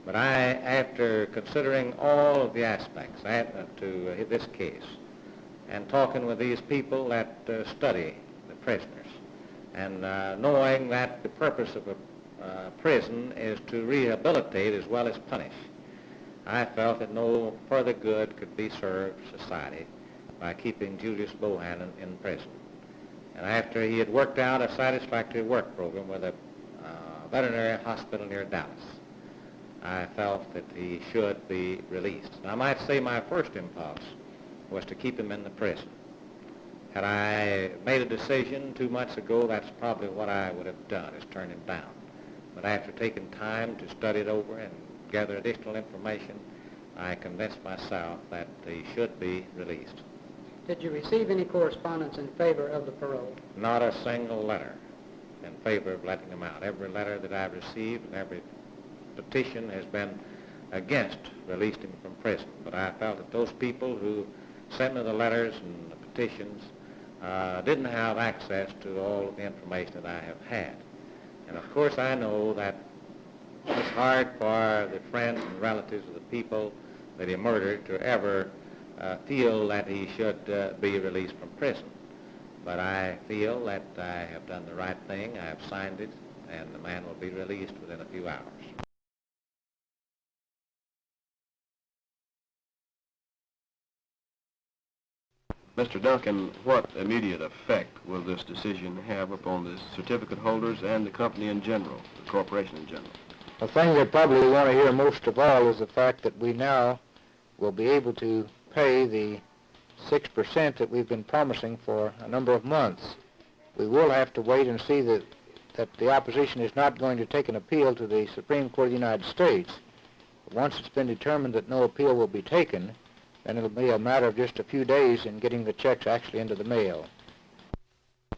But after considering all of the aspects to this case, and talking with these people that study the prisoners, and knowing that the purpose of a prison is to rehabilitate as well as punish, I felt that no further good could be served society by keeping Julius Bohannon in prison. And after he had worked out a satisfactory work program with a veterinary hospital near Dallas, I felt that he should be released. And I might say my first impulse was to keep him in the prison. Had I made a decision 2 months ago, that's probably what I would have done, is turn him down. But after taking time to study it over and gather additional information, I convinced myself that he should be released. Did you receive any correspondence in favor of the parole? Not a single letter in favor of letting him out. Every letter that I've received and every petition has been against releasing him from prison. But I felt that those people who sent me the letters and the petitions didn't have access to all of the information that I have had. And of course I know that it's hard for the friends and relatives of the people that he murdered to ever feel that he should be released from prison. But I feel that I have done the right thing. I have signed it, and the man will be released within a few hours. Mr. Duncan, what immediate effect will this decision have upon the certificate holders and the company in general, the corporation in general? The thing they probably want to hear most of all is the fact that we now will be able to pay the 6% that we've been promising for a number of months. We will have to wait and see that the opposition is not going to take an appeal to the Supreme Court of the United States. Once it's been determined that no appeal will be taken, then it'll be a matter of just a few days in getting the checks actually into the mail.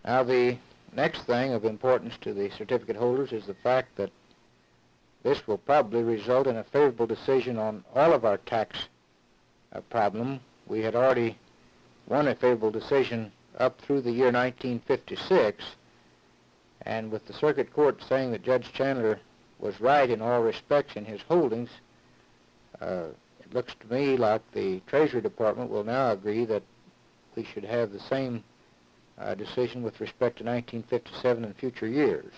Now, the next thing of importance to the certificate holders is the fact that this will probably result in a favorable decision on all of our tax problem. We had already won a favorable decision up through the year 1956, and with the circuit court saying that Judge Chandler was right in all respects in his holdings, it looks to me like the Treasury Department will now agree that we should have the same decision with respect to 1957 and future years.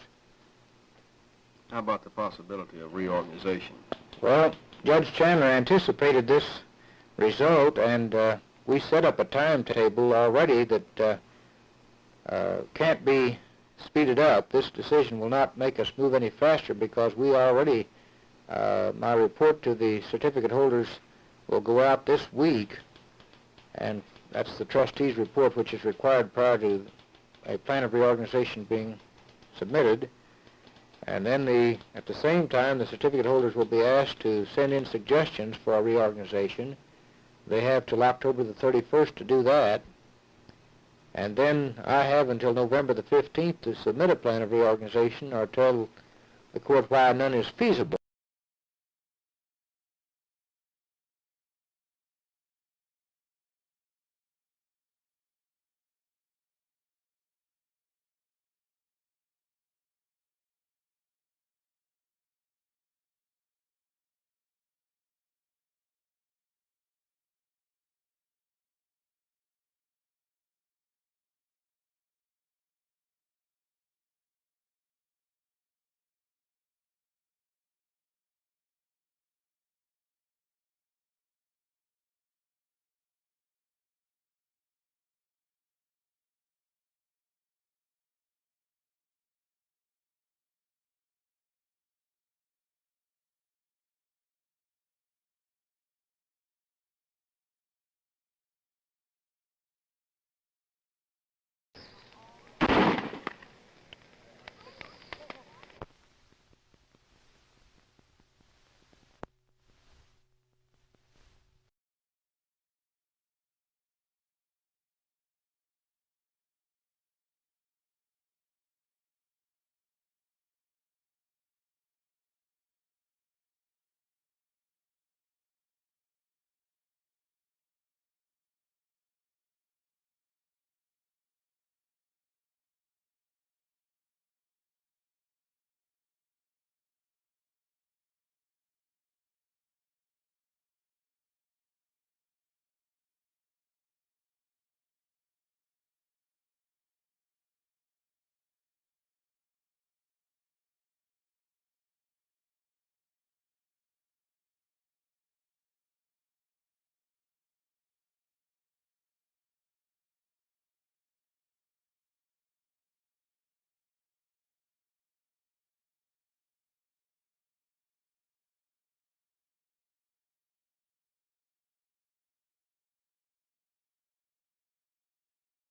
How about the possibility of reorganization? Well, Judge Chandler anticipated this result, and we set up a timetable already that can't be speeded up. This decision will not make us move any faster because we already, my report to the certificate holders will go out this week, and that's the trustee's report, which is required prior to a plan of reorganization being submitted. And then at the same time, the certificate holders will be asked to send in suggestions for a reorganization. They have till October the 31st to do that. And then I have until November the 15th to submit a plan of reorganization or tell the court why none is feasible.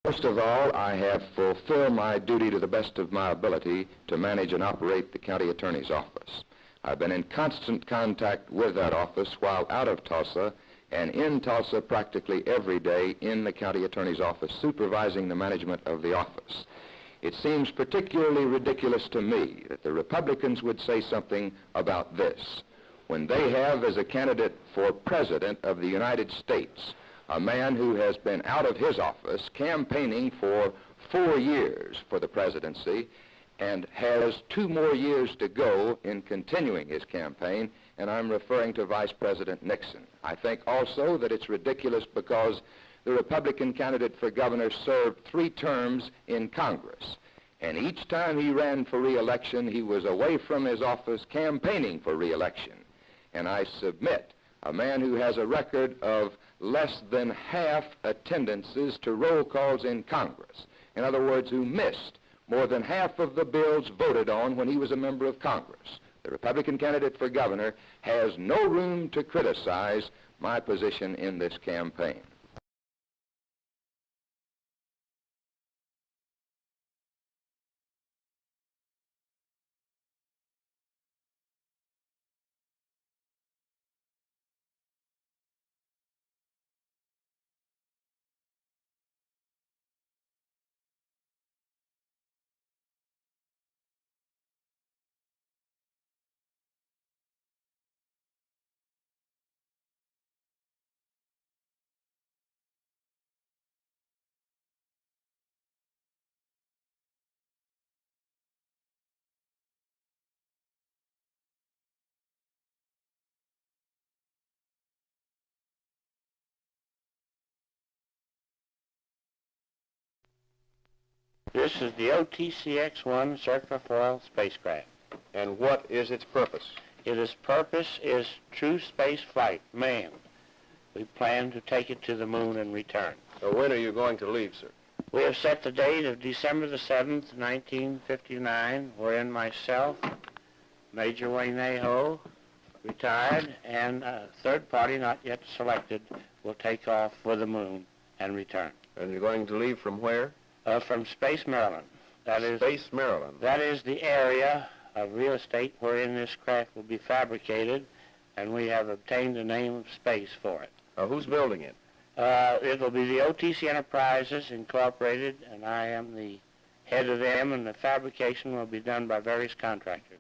First of all, I have fulfilled my duty to the best of my ability to manage and operate the county attorney's office. I've been in constant contact with that office while out of Tulsa and in Tulsa practically every day in the county attorney's office, supervising the management of the office. It seems particularly ridiculous to me that the Republicans would say something about this when they have as a candidate for President of the United States a man who has been out of his office campaigning for 4 years for the presidency and has 2 more years to go in continuing his campaign, and I'm referring to Vice President Nixon. I think also that it's ridiculous because the Republican candidate for governor served 3 terms in Congress, and each time he ran for re-election, he was away from his office campaigning for re-election. And I submit a man who has a record of less than half attendances to roll calls in Congress, in other words, who missed more than half of the bills voted on when he was a member of Congress. The Republican candidate for governor has no room to criticize my position in this campaign. This is the OTCX-1 circular foil spacecraft. And what is its purpose? Its purpose is true space flight, manned. We plan to take it to the moon and return. So when are you going to leave, sir? We have set the date of December the 7th, 1959, wherein myself, Major Wayneho, retired, and a third party not yet selected will take off for the moon and return. And you're going to leave from where? From Space, Maryland. Space, Maryland. That is the area of real estate wherein this craft will be fabricated, and we have obtained the name of Space for it. Who's building it? It will be the OTC Enterprises Incorporated, and I am the head of them, and the fabrication will be done by various contractors.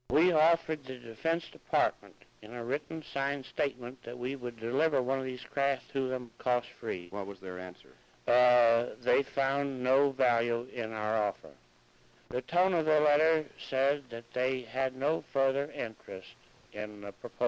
We offered the Defense Department in a written signed statement that we would deliver one of these craft to them cost-free. What was their answer? They found no value in our offer. The tone of the letter said that they had no further interest in the proposal.